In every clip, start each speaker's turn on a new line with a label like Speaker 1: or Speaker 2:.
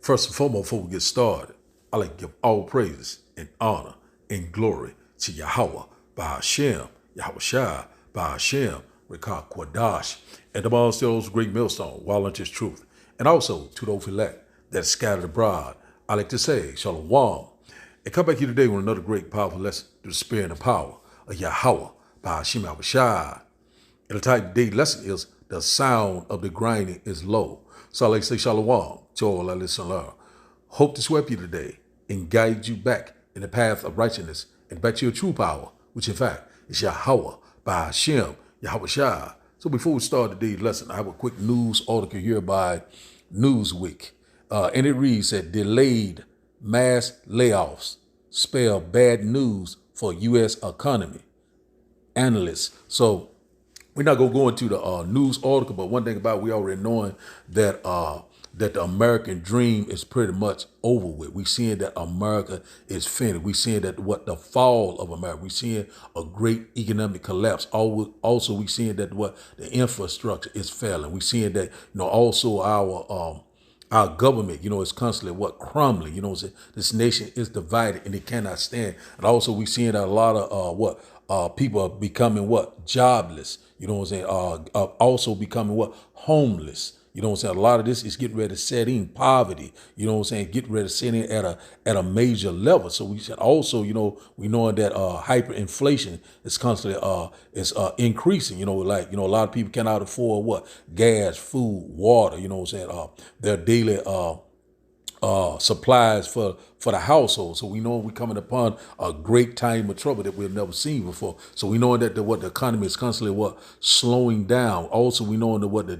Speaker 1: First and foremost, before we get started, I like to give all praises and honor and glory to Yahweh, by Hashem, Yahweh Shai, by Hashem, Rekah Kwadash, and the those great millstone, while unto his truth. And also to those elect that scattered abroad, I like to say, Shalom. And come back here today with another great, powerful lesson through the spirit and power of Yahweh, by Hashem, Yahweh Shai. And the title of today's lesson is The Sound of the Grinding is Low. So I like to say shalom to all our listeners. Hope to sweep you today and guide you back in the path of righteousness and back to your true power, which in fact is Yahweh, by Hashem, Yahweh Shai. So before we start today's lesson, I have a quick news article here by Newsweek. And it reads that delayed mass layoffs spell bad news for U.S. economy. Analysts. So we're not gonna go into the news article, but one thing about it, we already knowing that that the American dream is pretty much over with. We seeing that America is finished. We seeing that what the fall of America. We seeing a great economic collapse. Also, we seeing that what the infrastructure is failing. We seeing that also our government, is constantly crumbling. This nation is divided and it cannot stand. And also we seeing that a lot of people are becoming jobless. Also becoming homeless. A lot of this is getting ready to set in poverty. Getting ready to set in at a major level. So we should also, we knowing that hyperinflation is constantly increasing. A lot of people cannot afford gas, food, water. Their daily supplies for the household. So we know we're coming upon a great time of trouble that we've never seen before. So we know that the economy is constantly slowing down. Also, we know that the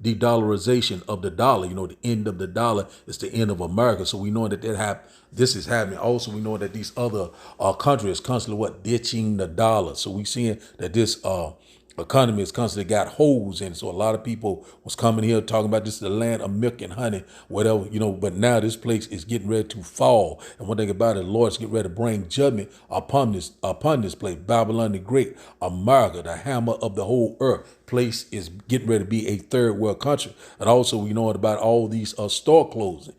Speaker 1: de-dollarization of the dollar, the end of the dollar is the end of America. So we know that this is happening. Also, we know that these other countries constantly ditching the dollar. So we seeing that this economy has constantly got holes in it. So a lot of people was coming here talking about this is the land of milk and honey, whatever, but now this place is getting ready to fall. And one thing about it, the Lord's getting ready to bring judgment upon this place. Babylon the Great, America, the hammer of the whole earth. Place is getting ready to be a third world country. And also we know about all these store closing.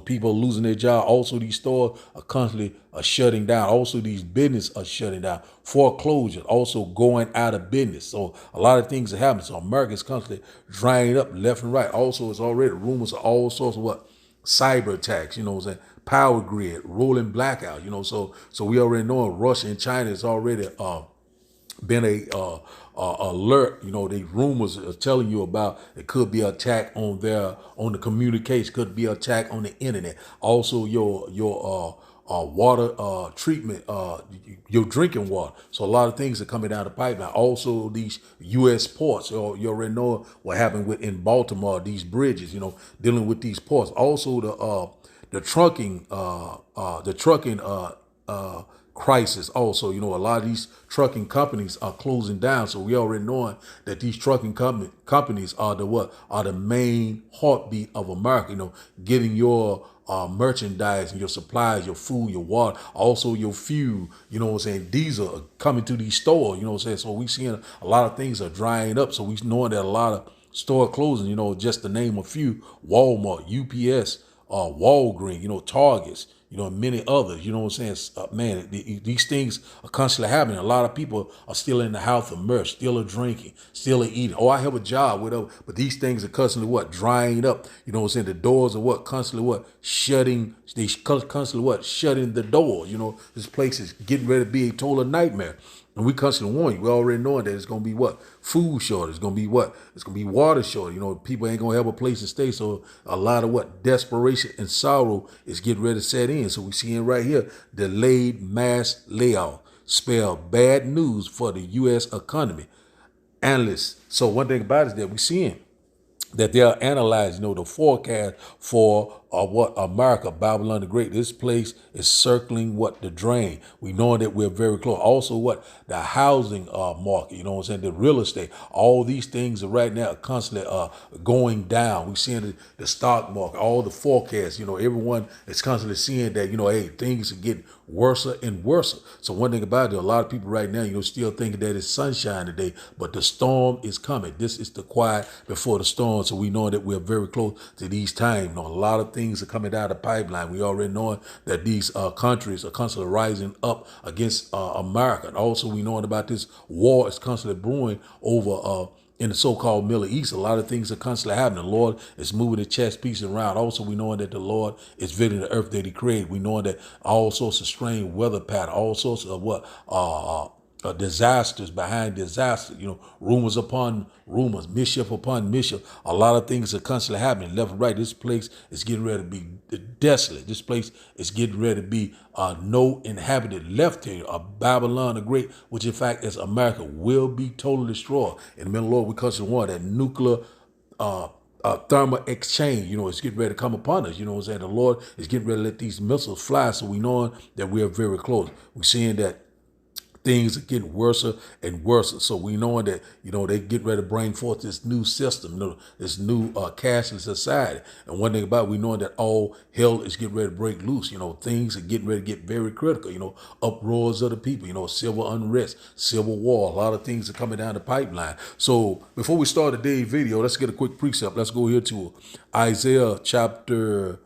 Speaker 1: People losing their job. Also these stores are constantly shutting down. Also these businesses are shutting down. Foreclosure, also going out of business. So a lot of things are happening. So America is constantly drying up left and right. Also, it's already rumors of all sorts of cyber attacks, power grid, rolling blackout, so we already know Russia and China has already been alert. The rumors are telling you about it could be an attack on the communication, could be an attack on the internet. Also your water treatment, your drinking water. So a lot of things are coming down the pipeline. Also these U.S. ports. You already know what happened in Baltimore. These bridges, dealing with these ports. Also the trucking crisis. Also, a lot of these trucking companies are closing down. So we already knowing that these trucking companies are the main heartbeat of America. Getting your merchandise and your supplies, your food, your water, also your fuel, diesel coming to these stores, So we seeing a lot of things are drying up. So we knowing that a lot of store closing, just to name a few: Walmart, UPS, Walgreens, Targets, many others, man, these things are constantly happening. A lot of people are still in the house immersed, still are drinking, still are eating. Oh, I have a job, whatever. But these things are constantly drying up. The doors are constantly shutting. They constantly shutting the door. This place is getting ready to be a total nightmare. And we constantly warn you. We already knowing that it's gonna be food shortage. It's gonna be it's gonna be water shortage. People ain't gonna have a place to stay. So a lot of desperation and sorrow is getting ready to set in. So we seeing right here delayed mass layoff spell bad news for the U.S. economy. Analysts. So one thing about it is that we seeing that they are analyzing, the forecast for America, Babylon the Great. This place is circling the drain. We know that we're very close. Also the housing market, the real estate. All these things are right now constantly going down. We're seeing the stock market, all the forecasts, everyone is constantly seeing that, hey, things are getting worse and worse. So one thing about it, a lot of people right now, still thinking that it's sunshine today, but the storm is coming. This is the quiet before the storm. So we know that we're very close to these times. A lot of things are coming down the pipeline. We already know that these countries are constantly rising up against America. And also, we knowing about this war is constantly brewing over in the so-called Middle East. A lot of things are constantly happening. The Lord is moving the chess pieces around. Also, we knowing that the Lord is visiting the earth that he created. We knowing that all sorts of strange weather pattern, all sorts of disasters behind disaster, rumors upon rumors, mischief upon mischief. A lot of things are constantly happening left and right. This place is getting ready to be desolate. This place is getting ready to be no inhabited left here. Babylon the Great, which in fact is America, will be totally destroyed. And the Lord, we constantly want that nuclear thermal exchange, it's getting ready to come upon us. You know what I'm saying? The Lord is getting ready to let these missiles fly. So we knowing that we are very close. We're seeing that things are getting worse and worse. So we knowing that, they get ready to bring forth this new system, this new cashless society. And one thing about it, we knowing that all hell is getting ready to break loose. Things are getting ready to get very critical, uproars of the people, civil unrest, civil war. A lot of things are coming down the pipeline. So before we start today's video, let's get a quick precept. Let's go here to Isaiah chapter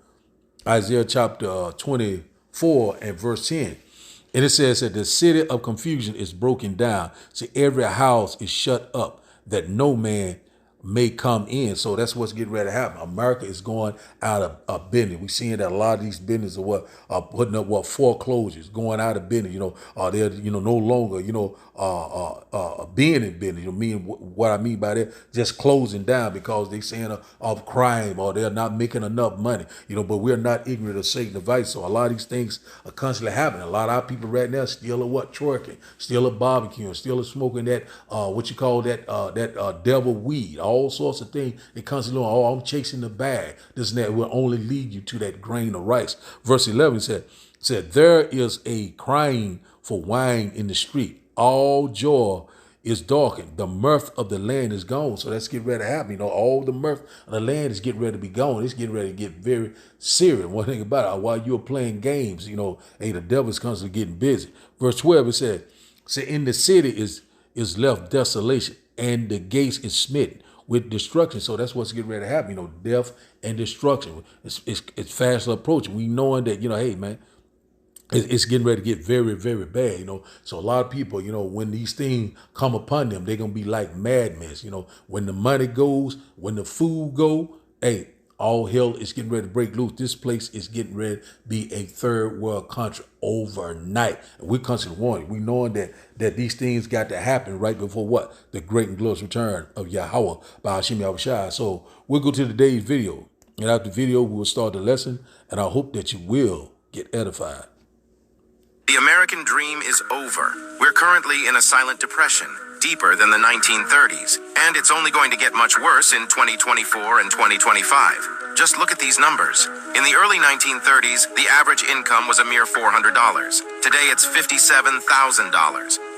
Speaker 1: 24 and verse 10. And it says that the city of confusion is broken down. So every house is shut up that no man may come in. So that's what's getting ready to happen. America is going out of business. We're seeing that a lot of these businesses are putting up foreclosures, going out of business. They're no longer being in business. What I mean by that, just closing down because they saying of crime or they're not making enough money. But we're not ignorant of Satan's device. So a lot of these things are constantly happening. A lot of our people right now still are twerking, still are barbecuing, still are smoking that devil weed. All sorts of things. They constantly doing, I'm chasing the bag. This and that will only lead you to that grain of rice. Verse 11 said, there is a crying for wine in the street. All joy is darkened. The mirth of the land is gone. So that's getting ready to happen. All the mirth of the land is getting ready to be gone. It's getting ready to get very serious. One thing about it, while you're playing games, the devil's constantly getting busy. Verse 12, it said, in the city is left desolation, and the gates is smitten with destruction. So that's what's getting ready to happen, death and destruction. It's fast approaching. We knowing that, hey, man, it's getting ready to get very, very bad, So a lot of people, when these things come upon them, they're going to be like madmen, When the money goes, when the food go, hey, all hell is getting ready to break loose. This place is getting ready to be a third world country overnight. And we're constantly warning. We knowing that these things got to happen right before what? The great and glorious return of Yahweh by Hashem Yahushua. So we'll go to today's video. And after the video, we'll start the lesson. And I hope that you will get edified.
Speaker 2: The American dream is over. We're currently in a silent depression, deeper than the 1930s, and it's only going to get much worse in 2024 and 2025. Just look at these numbers. In the early 1930s, the average income was a mere $400. Today it's $57,000.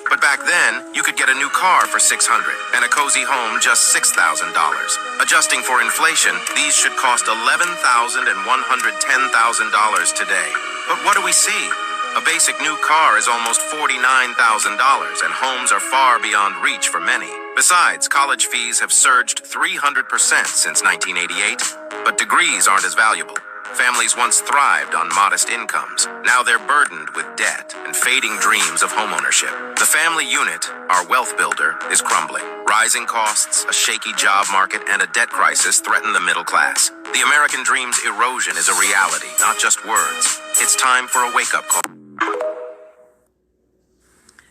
Speaker 2: But back then, you could get a new car for $600 and a cozy home just $6,000. Adjusting for inflation, these should cost $11,000 and $110,000 today. But what do we see? A basic new car is almost $49,000, and homes are far beyond reach for many. Besides, college fees have surged 300% since 1988, but degrees aren't as valuable. Families once thrived on modest incomes. Now they're burdened with debt and fading dreams of homeownership. The family unit, our wealth builder, is crumbling. Rising costs, a shaky job market, and a debt crisis threaten the middle class. The American dream's erosion is a reality, not just words. It's time for a wake-up call.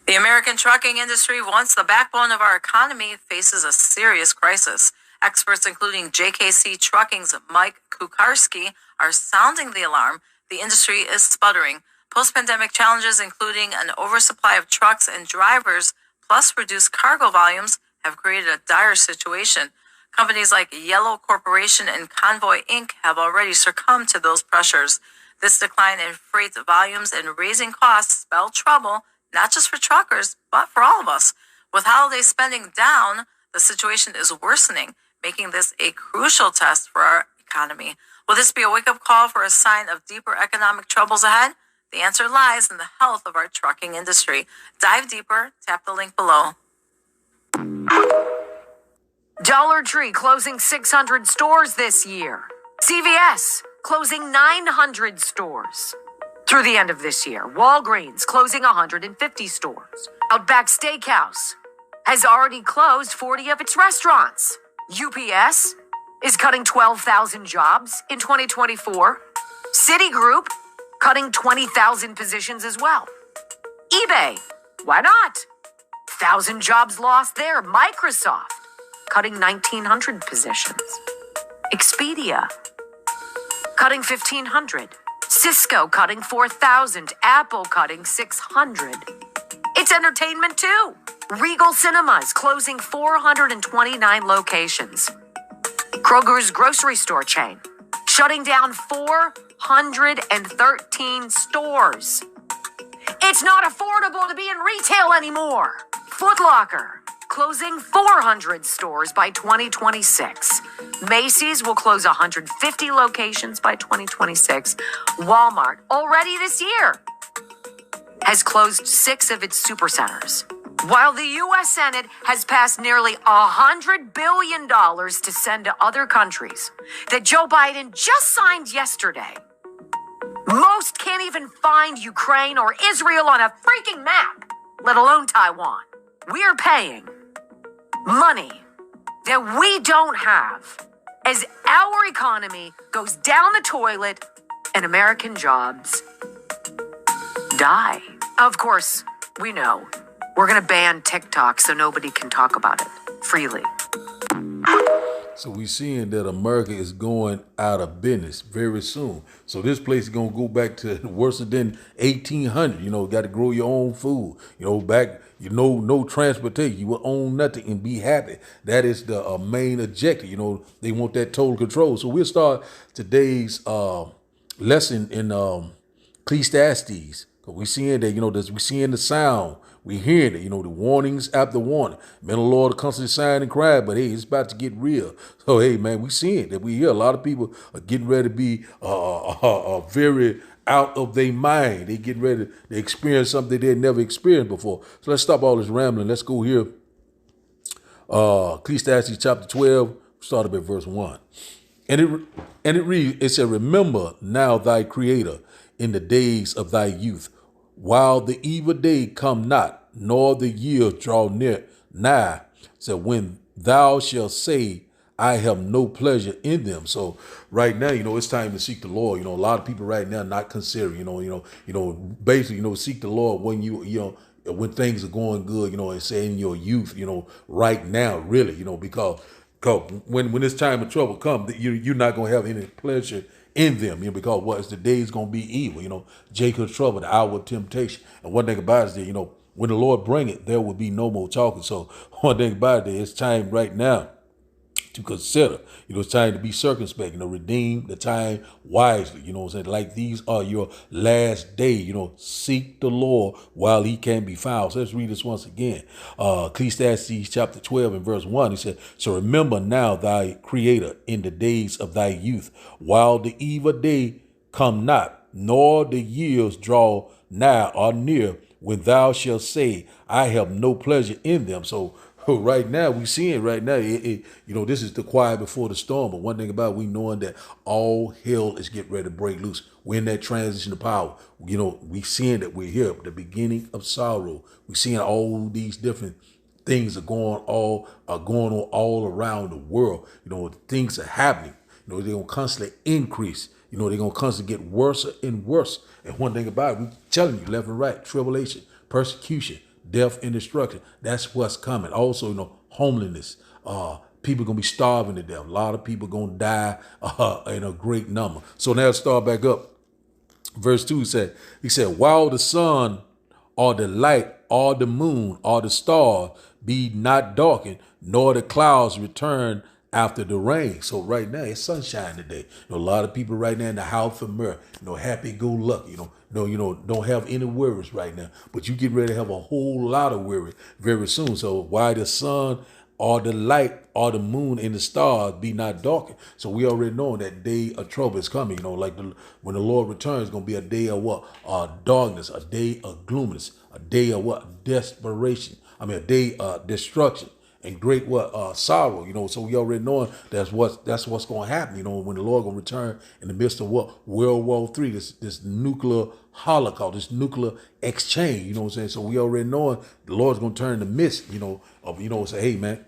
Speaker 3: The American trucking industry, once the backbone of our economy, faces a serious crisis. Experts, including JKC Trucking's Mike Kukarski, are sounding the alarm. The industry is sputtering. Post-pandemic challenges, including an oversupply of trucks and drivers, plus reduced cargo volumes, have created a dire situation. Companies like Yellow Corporation and Convoy Inc. have already succumbed to those pressures. This decline in freight volumes and raising costs spell trouble, not just for truckers, but for all of us. With holiday spending down, the situation is worsening, making this a crucial test for our economy. Will this be a wake-up call for a sign of deeper economic troubles ahead? The answer lies in the health of our trucking industry. Dive deeper, tap the link below.
Speaker 4: Dollar Tree closing 600 stores this year. CVS closing 900 stores. Through the end of this year, Walgreens closing 150 stores. Outback Steakhouse has already closed 40 of its restaurants. UPS is cutting 12,000 jobs in 2024. Citigroup cutting 20,000 positions as well. eBay, why not? 1,000 jobs lost there. Microsoft cutting 1,900 positions. Expedia cutting 1,500. Cisco cutting 4,000. Apple cutting 600. It's entertainment too. Regal Cinemas closing 429 locations. Kroger's grocery store chain shutting down 413 stores. It's not affordable to be in retail anymore. Foot Locker closing 400 stores by 2026. Macy's will close 150 locations by 2026. Walmart, already this year, has closed 6 of its supercenters. While the U.S. Senate has passed nearly $100 billion to send to other countries that Joe Biden just signed yesterday, most can't even find Ukraine or Israel on a freaking map, let alone Taiwan. We're paying money that we don't have as our economy goes down the toilet and American jobs die. Of course, we know we're going to ban TikTok so nobody can talk about it freely.
Speaker 1: So we seeing that America is going out of business very soon. So this place is going to go back to worse than 1800. Got to grow your own food. Back, no transportation. You will own nothing and be happy. That is the main objective. They want that total control. So we'll start today's lesson in Ecclesiastes. We seeing that, we seeing the sound. We hearing it, the warnings after warning. Men of the Lord are constantly sighing and crying, but hey, it's about to get real. So hey, man, we seeing that. We hear a lot of people are getting ready to be very out of their mind. They getting ready to experience something they had never experienced before. So let's stop all this rambling. Let's go here. Ecclesiastes chapter 12, started at verse 1. And it reads, it said, remember now thy creator in the days of thy youth, while the evil day come not, nor the year draw nigh. So when thou shalt say, I have no pleasure in them. So right now, it's time to seek the Lord. A lot of people right now not considering, basically, seek the Lord when when things are going good, and say in your youth, right now, really, because when this time of trouble comes, you're not going to have any pleasure in them, because what is the day is going to be evil, Jacob's trouble, the hour of temptation. And one thing about it is that, when the Lord bring it, there will be no more talking. So one thing about it is it's time right now to consider, it's time to be circumspect, redeem the time wisely, like these are your last day, seek the Lord while he can be found. So let's read this once again. Ecclesiastes chapter 12 and verse 1, he said, so remember now thy creator in the days of thy youth, while the evil day come not, nor the years draw nigh or near, when thou shalt say, I have no pleasure in them. So right now, we seeing right now, this is the quiet before the storm. But one thing about it, we knowing that all hell is getting ready to break loose. We're in that transition of power. We seeing that we're here at the beginning of sorrow. We seeing all these different things are going on all around the world. Things are happening. They're gonna constantly increase. They're gonna constantly get worse and worse. And one thing about it, we telling you left and right, tribulation, persecution, death and destruction. That's what's coming. Also, homelessness. People gonna be starving to death. A lot of people gonna die in a great number. So now let's start back up. Verse 2 he said, while the sun or the light or the moon or the stars be not darkened, nor the clouds return after the rain. So right now it's sunshine today. A lot of people right now in the house of mirror, happy go lucky, don't have any worries right now, but you get ready to have a whole lot of worries very soon. So why the sun or the light or the moon and the stars be not darkened? So we already know that day of trouble is coming, when the Lord returns, it's going to be a day of what? Darkness, a day of gloominess, a day of what? Desperation. A day of destruction. and great sorrow. So we already know that's what's going to happen. When the Lord going to return in the midst of what World War III, this nuclear holocaust, this nuclear exchange. You know what I'm saying? So we already know the Lord's going to turn the midst. Say, hey man,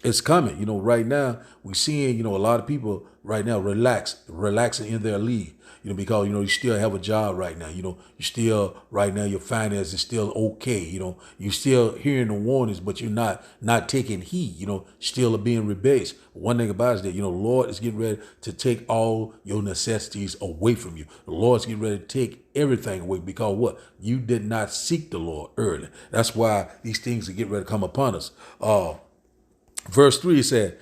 Speaker 1: it's coming. Right now we seeing a lot of people right now relaxing in their league. Because you still have a job right now. You still right now your finances is still okay. You still hearing the warnings, but you're not taking heed. Still being rebellious. One thing about it is that the Lord is getting ready to take all your necessities away from you. The Lord's getting ready to take everything away because what? You did not seek the Lord early. That's why these things are getting ready to come upon us. Verse 3 said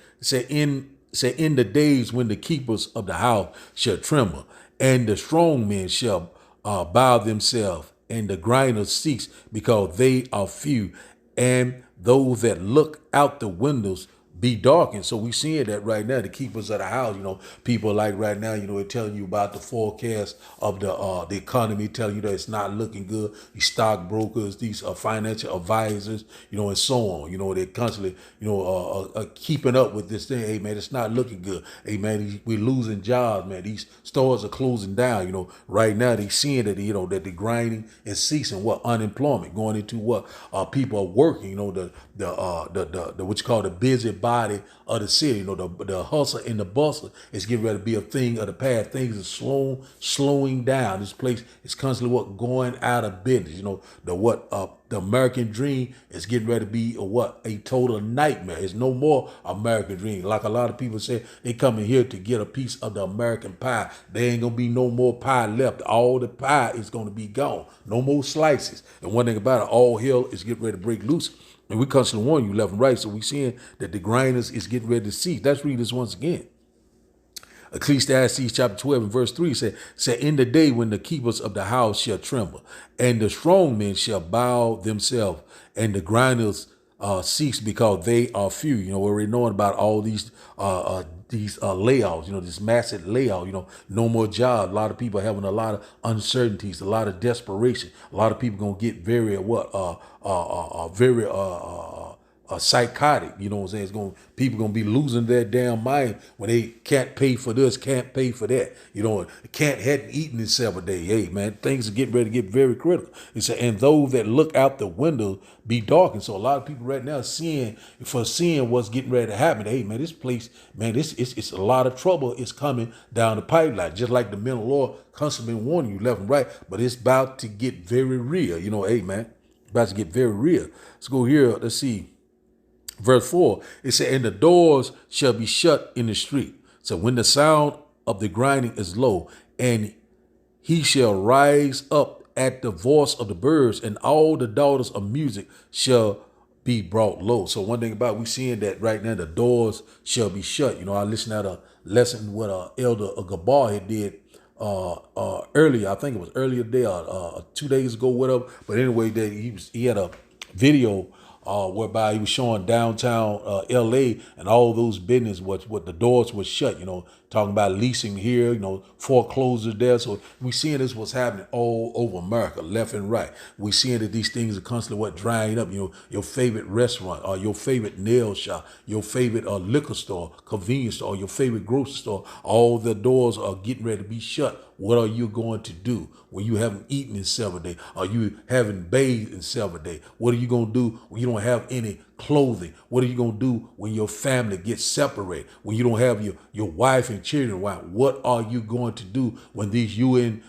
Speaker 1: in the days when the keepers of the house shall tremble, and the strong men shall bow themselves, and the grinders cease, because they are few, and those that look out the windows be darkened. So we seeing that right now, the keepers of the house, people like right now, they're telling you about the forecast of the economy, telling you that it's not looking good. These stockbrokers, these financial advisors, and so on. They're constantly, keeping up with this thing. Hey man, it's not looking good. Hey man, we're losing jobs, man. These stores are closing down. Right now they seeing that that the grinding is ceasing. What unemployment going into what people are working. The what you call the busy body of the city. The hustle and the bustle is getting ready to be a thing of the past. Things are slowing down. This place is constantly going out of business. The American dream is getting ready to be a total nightmare. It's no more American dream. Like a lot of people say, they coming here to get a piece of the American pie. There ain't gonna be no more pie left. All the pie is gonna be gone. No more slices. And one thing about it, all hell is getting ready to break loose. And we constantly warn you left and right. So we seeing that the grinders is getting ready to cease. Let's read this once again. Ecclesiastes chapter 12 and verse 3 said, in the day when the keepers of the house shall tremble, and the strong men shall bow themselves, and the grinders cease, because they are few. We're already knowing about all these layoffs, this massive layoff, no more jobs. A lot of people having a lot of uncertainties, a lot of desperation. A lot of people gonna get very psychotic. You know what I'm saying? People gonna be losing their damn mind when they can't pay for this, can't pay for that. Hadn't eaten in 7 days. Hey man, things are getting ready to get very critical. He said, and those that look out the window be darkened. So a lot of people right now seeing what's getting ready to happen. Hey man, this place, man, it's a lot of trouble is coming down the pipeline. Just like the men of the Lord constantly warning you left and right, but it's about to get very real. Hey man, about to get very real. Let's go here. Let's see. Verse 4, it said, and the doors shall be shut in the street. So when the sound of the grinding is low, and he shall rise up at the voice of the birds, and all the daughters of music shall be brought low. So one thing about we seeing that right now, the doors shall be shut. I listened at a lesson what Elder Gabar had did earlier. I think it was earlier today, 2 days ago, whatever. But anyway, that he had a video whereby he was showing downtown LA and all those business what the doors were shut, talking about leasing here, foreclosures there. So we seeing this what's happening all over America, left and right. We seeing that these things are constantly drying up. Your favorite restaurant or your favorite nail shop, your favorite liquor store, convenience store, your favorite grocery store, all the doors are getting ready to be shut. What are you going to do when you haven't eaten in 7 days? Or you haven't bathed in 7 days? What are you going to do when you don't have any clothing? What are you going to do when your family gets separated? When you don't have your wife and children around? What are you going to do when these UN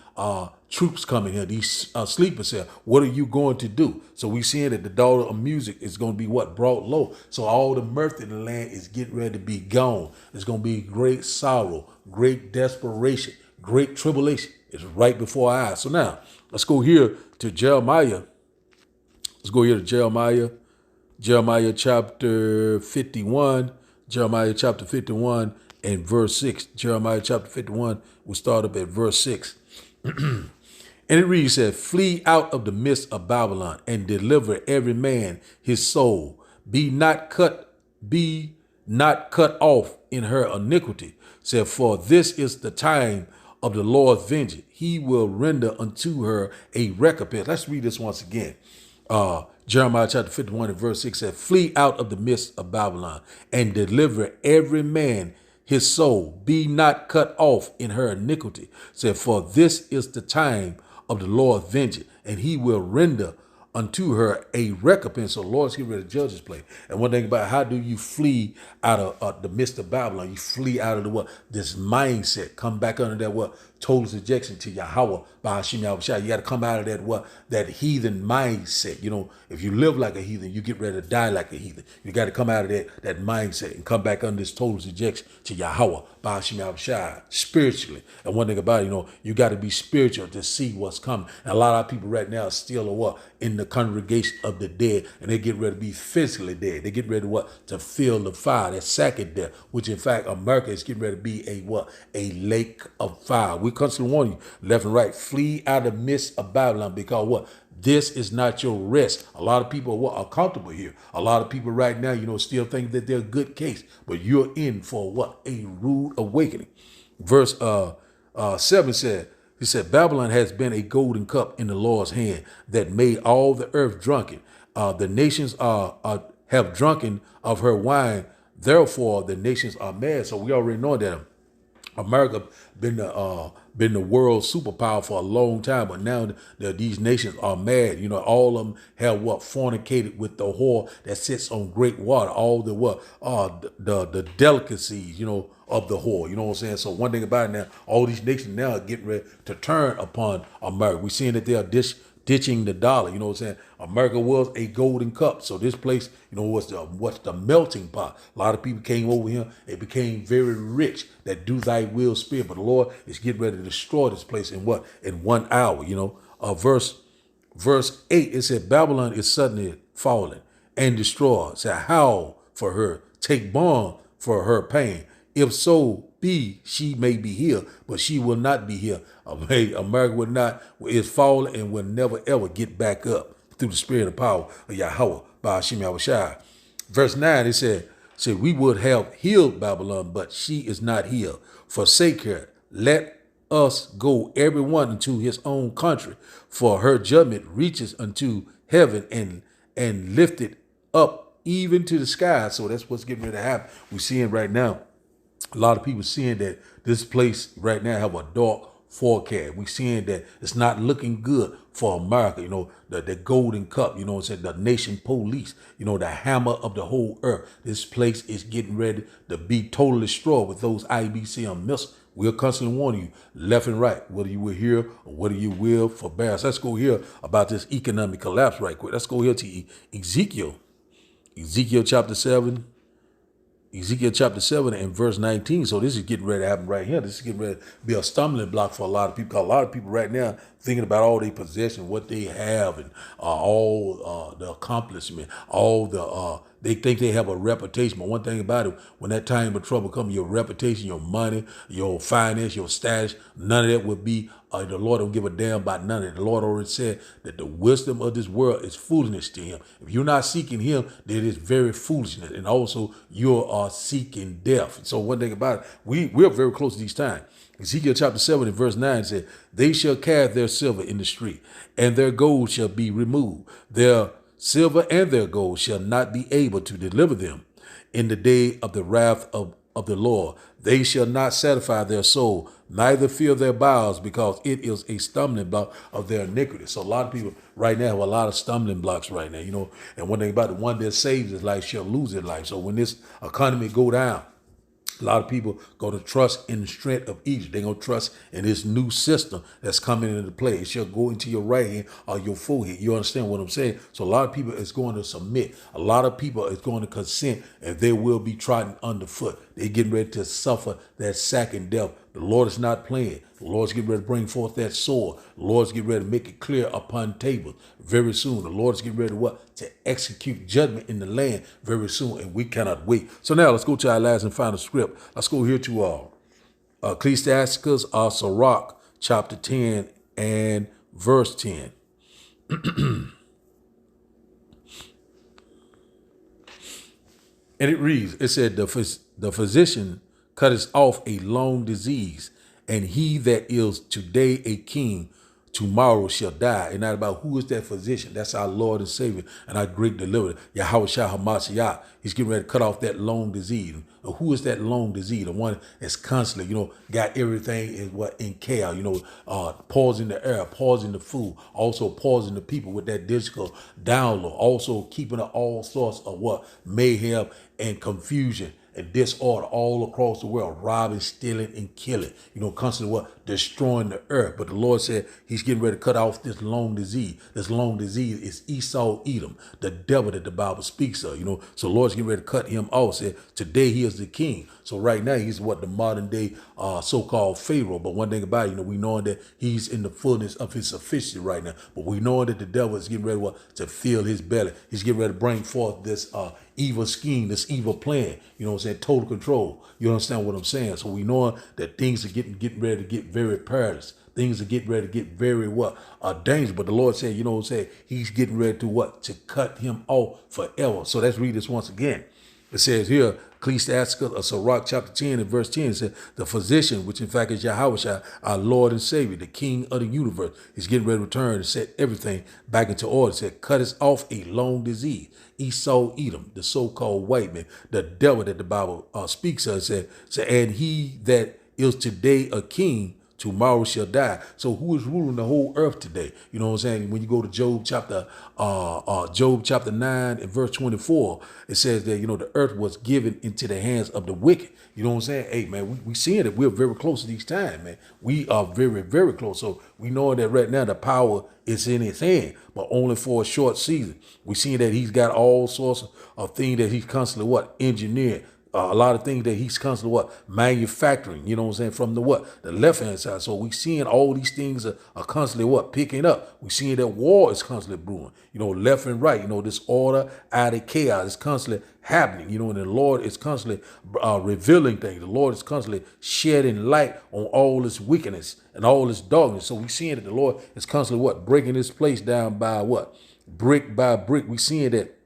Speaker 1: troops come in here, these sleepers here? What are you going to do? So we seeing that the daughter of music is going to be brought low. So all the mirth in the land is getting ready to be gone. It's going to be great sorrow, great desperation, great tribulation. It's right before our eyes. So now let's go here to Jeremiah. Let's go here to Jeremiah chapter 51. Jeremiah chapter 51 and verse 6. Jeremiah chapter 51, we'll start up at verse 6. And it reads, said, flee out of the midst of Babylon and deliver every man his soul. Be not cut off in her iniquity. Said, for this is the time of the Lord's vengeance. He will render unto her a recompense. Let's read this once again. Jeremiah chapter 51 and verse 6 said, flee out of the midst of Babylon and deliver every man his soul. Be not cut off in her iniquity. Said, for this is the time of the Lord's vengeance, and he will render unto her a recompense. So the Lord's getting ready to judge this place. And one thing about how do you flee out of the midst of Babylon? You flee out of the what? This mindset. Come back under that what? Total subjection to Yahweh by Hashem Yahushua. You got to come out of that what? That heathen mindset. You know, if you live like a heathen, you get ready to die like a heathen. You got to come out of that mindset and come back under this total subjection to Yahweh by Hashem Yahushua spiritually. And one thing about it, you know, you got to be spiritual to see what's coming. And a lot of people right now are still what? In the congregation of the dead, and they get ready to be physically dead. They get ready to what? To feel the fire, that second death, which in fact America is getting ready to be a what? A lake of fire. We constantly warn you, left and right, flee out of the midst of Babylon, because what? This is not your rest. A lot of people are comfortable here. A lot of people right now, you know, still think that they're a good case, but you're in for what? A rude awakening. Verse 7 said, he said, Babylon has been a golden cup in the Lord's hand that made all the earth drunken. The nations have drunken of her wine. Therefore, the nations are mad. So we already know that America been the world's superpower for a long time, but now these nations are mad. You know, all of them have what? Fornicated with the whore that sits on great water. All the what? The delicacies, you know, of the whore. You know what I'm saying? So one thing about it now, all these nations now are getting ready to turn upon America. We're seeing that they are ditching the dollar. You know what I'm saying? America was a golden cup. So this place, you know, what's the melting pot. A lot of people came over here. It became very rich. That do thy will spirit. But the Lord is getting ready to destroy this place in what? In 1 hour. You know, verse 8, it said, Babylon is suddenly fallen and destroyed. Said, howl for her, take balm for her pain. If so be, she may be here, but she will not be here. America is fallen and will never ever get back up through the spirit of power of Yahweh by Hashem Yahushua. Verse 9, it said, we would have healed Babylon, but she is not here. Forsake her. Let us go everyone into his own country, for her judgment reaches unto heaven and lifted up even to the sky. So that's what's getting ready to happen. We're seeing right now, a lot of people seeing that this place right now have a dark forecast. We're seeing that it's not looking good for America. You know, the golden cup, you know what I'm saying, the nation police, you know, the hammer of the whole earth. This place is getting ready to be totally destroyed with those IBCM missiles. We're constantly warning you left and right, whether you will hear or whether you will forbear. Let's go here about this economic collapse right quick. Let's go here to Ezekiel chapter 7. Ezekiel chapter 7 and verse 19. So this is getting ready to happen right here. This is getting ready to be a stumbling block for a lot of people. Because a lot of people right now thinking about all their possessions, what they have, and all the accomplishment, all the they think they have a reputation. But one thing about it, when that time of trouble comes, your reputation, your money, your finance, your status, none of that would be, the Lord don't give a damn about none of it. The Lord already said that the wisdom of this world is foolishness to him. If you're not seeking him, then it is very foolishness. And also you are seeking death. So one thing about it, we're very close to these times. Ezekiel chapter 7 and verse 9 said, they shall cast their silver in the street, and their gold shall be removed. Their silver and their gold shall not be able to deliver them in the day of the wrath of the Lord. They shall not satisfy their soul, neither fill their bowels, because it is a stumbling block of their iniquity. So a lot of people right now have a lot of stumbling blocks right now, you know. And one thing about the one that saves his life shall lose his life. So when this economy go down, a lot of people go to trust in the strength of Egypt. They're going to trust in this new system that's coming into play. It shall go into your right hand or your forehead. You understand what I'm saying? So a lot of people is going to submit. A lot of people is going to consent, and they will be trodden underfoot. They're getting ready to suffer that second death. The Lord is not playing. The Lord's getting ready to bring forth that sword. The Lord's getting ready to make it clear upon tables very soon. The Lord's getting ready to what? To execute judgment in the land very soon, and we cannot wait. So now let's go to our last and final script. Let's go here to Ecclesiasticus Sirach chapter 10 and verse 10. And it reads, it said, the physician cutteth off a long disease, and he that is today a king tomorrow shall die. And not about who is that physician. That's our Lord and Savior and our great deliverer, Yahweh Shah Hamashiach. He's getting ready to cut off that lung disease. Who is that lung disease? The one that's constantly, got everything in chaos, pausing the air, pausing the food, also pausing the people with that digital download, also keeping all sorts of mayhem and confusion and disorder all across the world, robbing, stealing, and killing, constantly destroying the earth. But the Lord said he's getting ready to cut off this lung disease. This lung disease is Esau, Edom, the devil that the Bible speaks of, So the Lord's getting ready to cut him off. Said today he is the king. So right now he's the modern day so-called Pharaoh. But one thing about it, we know that he's in the fullness of his sufficiency right now. But we know that the devil is getting ready to fill his belly. He's getting ready to bring forth this evil scheme, this evil plan, total control. You understand what I'm saying? So we know that things are getting ready to get very perilous. Things are getting ready to get very dangerous. But the Lord said, he's getting ready to cut him off forever. So let's read this once again. It says here, Ecclesiastes, Sirach chapter 10 and verse 10, it says, the physician, which in fact is Yahweh, our Lord and Savior, the King of the universe, is getting ready to return and set everything back into order. It said, cut us off a long disease. Esau, Edom, the so-called white man, the devil that the Bible speaks of, said, and he that is today a king, tomorrow shall die. So who is ruling the whole earth today? You know what I'm saying? When you go to Job chapter 9 and verse 24, it says that, the earth was given into the hands of the wicked. You know what I'm saying? Hey, man, we seeing it. We're very close to these times, man. We are very, very close. So we know that right now the power is in his hand, but only for a short season. We seeing that he's got all sorts of things that he's constantly engineering. A lot of things that he's constantly manufacturing, from the left hand side. So we seeing all these things are constantly picking up. We seeing that war is constantly brewing, left and right, this order out of chaos is constantly happening, and the Lord is constantly revealing things. The Lord is constantly shedding light on all this wickedness and all this darkness. So we seeing that the Lord is constantly breaking this place down by brick by brick. We seeing that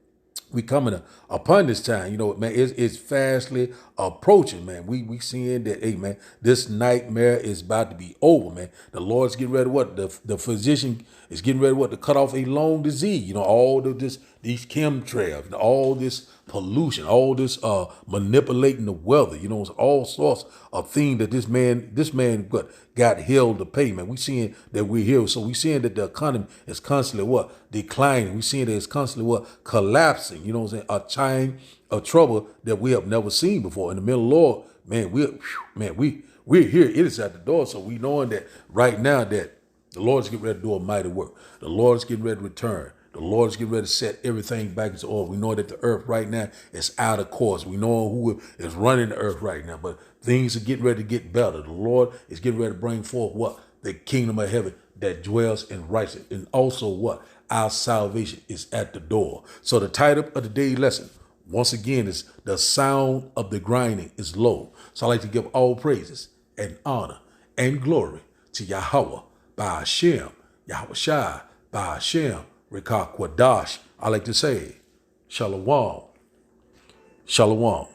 Speaker 1: we coming upon this time, man, it's fastly approaching, man. We seeing that, hey, man, this nightmare is about to be over, man. The Lord's getting ready the physician is getting ready to cut off a long disease, all of these chemtrails, all this pollution, all this manipulating the weather, all sorts of things that this man got held to pay, man. We seeing that we're here. So we seeing that the economy is constantly declining. We seeing that it's constantly collapsing, a time of trouble that we have never seen before. In the middle of the Lord, man, we're here. It is at the door. So we knowing that right now that the Lord's getting ready to do a mighty work. The Lord's getting ready to return. The Lord's getting ready to set everything back into order. We know that the earth right now is out of course. We know who is running the earth right now, but things are getting ready to get better. The Lord is getting ready to bring forth the kingdom of heaven that dwells in righteousness. And also our salvation is at the door. So the title of today's lesson, once again, is the sound of the grinding is low. So I like to give all praises and honor and glory to Yahweh, by Hashem, Yahweh Shai, by Hashem, Rekah Kwadash. I like to say, Shalom. Shalom.